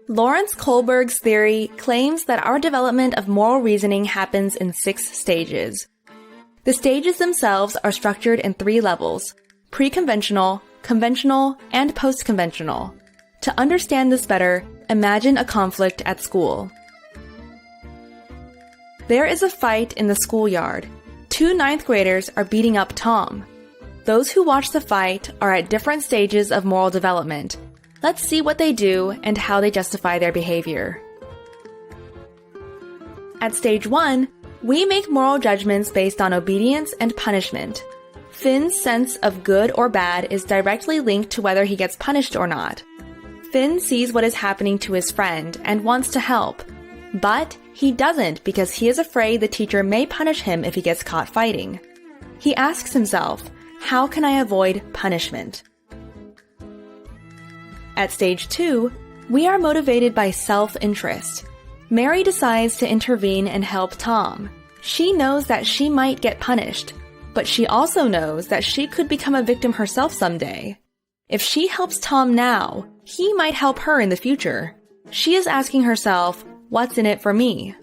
Lorens Kольberg's theory claims that our development of moral reasoning happens in 6 stages. The stages themselves are structured in 3 levels: pre-conventional, conventional, and post-conventional. To understand this better, imagine a conflict at school. There is a fight in the schoolyard. 2 ninth graders are beating up Tom. Those who watch the fight are at different stages of moral development. Let's see what they do and how they justify their behavior. At stage 1, we make moral judgments based on obedience and punishment. Finn's sense of good or bad is directly linked to whether he gets punished or not. Finn sees what is happening to his friend and wants to help, but he doesn't because he is afraid the teacher may punish him if he gets caught fighting. He asks himself, how can I avoid punishment? At stage 2, we are motivated by self-interest. Mary decides to intervene and help Tom. She knows that she might get punished, but she also knows that she could become a victim herself someday. If she helps Tom now, he might help her in the future. She is asking herself, what's in it for me?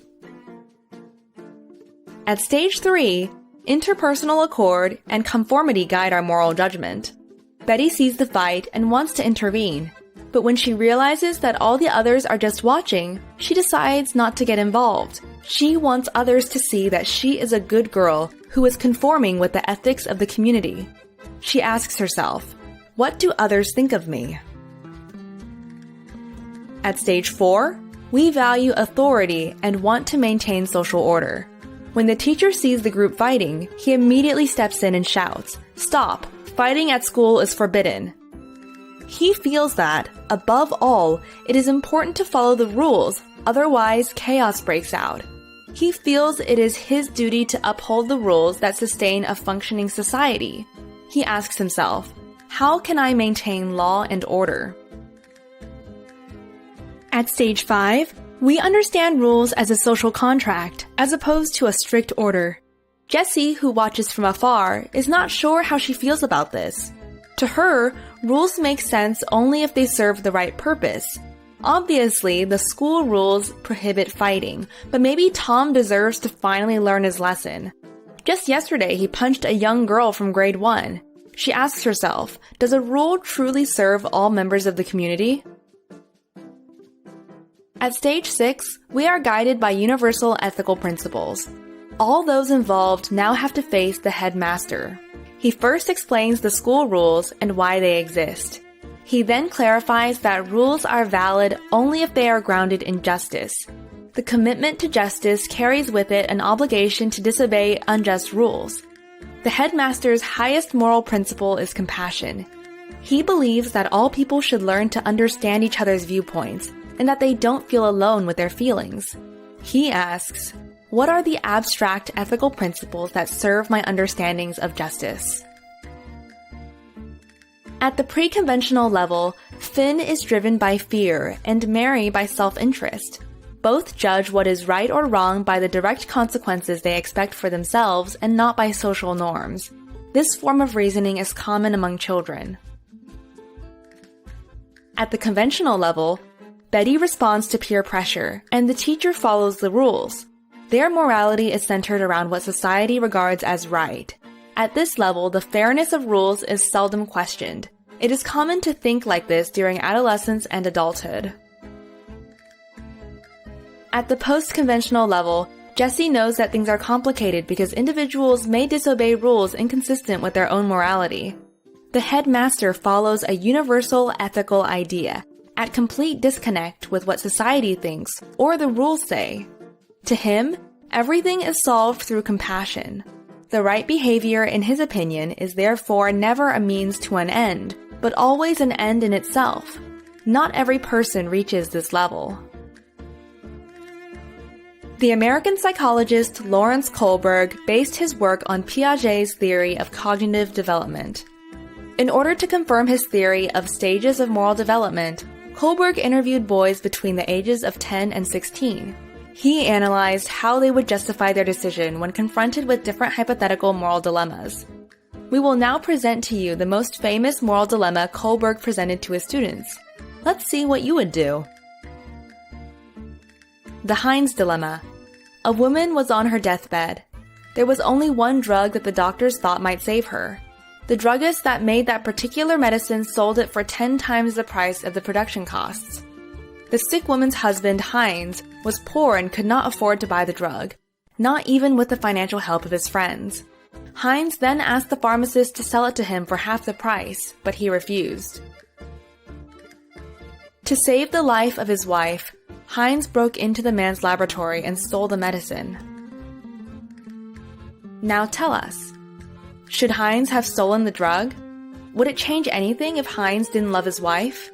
At stage 3, interpersonal accord and conformity guide our moral judgment. Betty sees the fight and wants to intervene, but when she realizes that all the others are just watching, she decides not to get involved. She wants others to see that she is a good girl who is conforming with the ethics of the community. She asks herself, what do others think of me? At stage 4, we value authority and want to maintain social order. When the teacher sees the group fighting, he immediately steps in and shouts, "Stop! Fighting at school is forbidden." He feels that, above all, it is important to follow the rules, otherwise chaos breaks out. He feels it is his duty to uphold the rules that sustain a functioning society. He asks himself, how can I maintain law and order? At stage 5, we understand rules as a social contract, as opposed to a strict order. Jessie, who watches from afar, is not sure how she feels about this. To her, rules make sense only if they serve the right purpose. Obviously, the school rules prohibit fighting, but maybe Tom deserves to finally learn his lesson. Just yesterday, he punched a young girl from grade 1. She asks herself, does a rule truly serve all members of the community? At stage 6, we are guided by universal ethical principles. All those involved now have to face the headmaster. He first explains the school rules and why they exist. He then clarifies that rules are valid only if they are grounded in justice. The commitment to justice carries with it an obligation to disobey unjust rules. The headmaster's highest moral principle is compassion. He believes that all people should learn to understand each other's viewpoints and that they don't feel alone with their feelings. He asks, what are the abstract ethical principles that serve my understandings of justice? At the pre-conventional level, Finn is driven by fear and Mary by self-interest. Both judge what is right or wrong by the direct consequences they expect for themselves and not by social norms. This form of reasoning is common among children. At the conventional level, Betty responds to peer pressure, and the teacher follows the rules. Their morality is centered around what society regards as right. At this level, the fairness of rules is seldom questioned. It is common to think like this during adolescence and adulthood. At the post-conventional level, Jessie knows that things are complicated because individuals may disobey rules inconsistent with their own morality. The headmaster follows a universal ethical idea, at complete disconnect with what society thinks or the rules say. To him, everything is solved through compassion. The right behavior, in his opinion, is therefore never a means to an end, but always an end in itself. Not every person reaches this level. The American psychologist Lorens Kольberg based his work on Piaget's theory of cognitive development. In order to confirm his theory of stages of moral development, Kольberg interviewed boys between the ages of 10 and 16. He analyzed how they would justify their decision when confronted with different hypothetical moral dilemmas. We will now present to you the most famous moral dilemma Kольberg presented to his students. Let's see what you would do. The Heinz Dilemma. A woman was on her deathbed. There was only one drug that the doctors thought might save her. The druggist that made that particular medicine sold it for 10 times the price of the production costs. The sick woman's husband, Heinz, was poor and could not afford to buy the drug, not even with the financial help of his friends. Heinz then asked the pharmacist to sell it to him for half the price, but he refused. To save the life of his wife, Heinz broke into the man's laboratory and stole the medicine. Now tell us, should Heinz have stolen the drug? Would it change anything if Heinz didn't love his wife?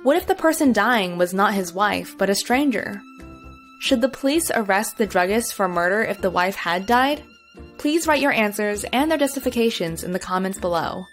What if the person dying was not his wife, but a stranger? Should the police arrest the druggist for murder if the wife had died? Please write your answers and their justifications in the comments below.